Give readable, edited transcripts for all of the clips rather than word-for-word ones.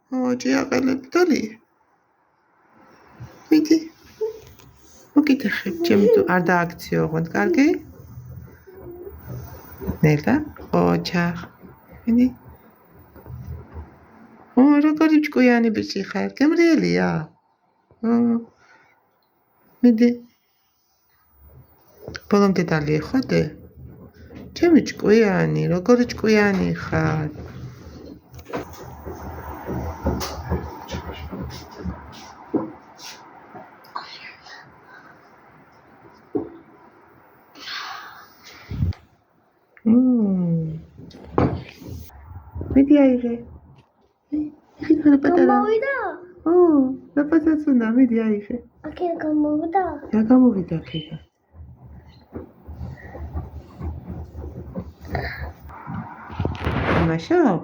ჭიაყელები დალი. მიდი. მოგიტეხებ, ჩემი თუ არ დააქციო ოღონდ, კარგი? ნელა, ოჯახ. მიდი. როგორი ჭკვიანი ბიჭი ხარ, გემრიელია. მიდი. ბოლომდე დალი ეხოდე? ჩემი ჭკვიანი, როგორი ჭკვიანი ხარ. მიდი აიღე. იხი პატარა. ლაპაზაც უნდა, მიდი აიღე. აქედან გამოვიდა? რა გამოვიდა აქედან? მაშობ?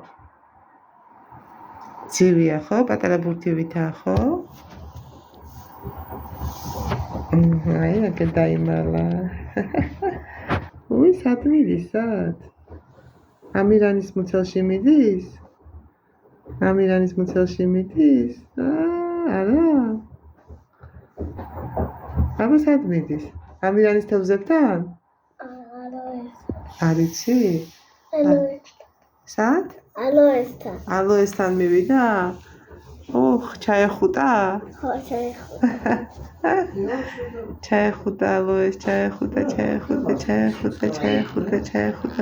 ძივია ხო? პატარა ბურთივითაა ხო? აი, აქ დაიმალა. სად მიდის, სად? ამირანის მუცელში მიდის? ამირანის მუცელში მიდის? არა. აბა სად მიდის? ამირანის თევზებთან? არ იცი? სად? ალოესთან. ალოესთან მივიდა? ჩაეხუტა? ხო, ჩაეხუტა. ჩაეხუტა ალოეს, ჩაეხუტა.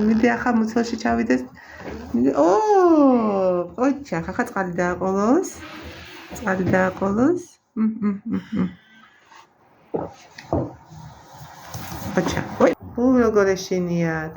მიდი ახლა მუცელში ჩავიდეს. ოჯახ, ახლა წყალი დააყოლოს. ოჯახ, როგორ ეშინიათ.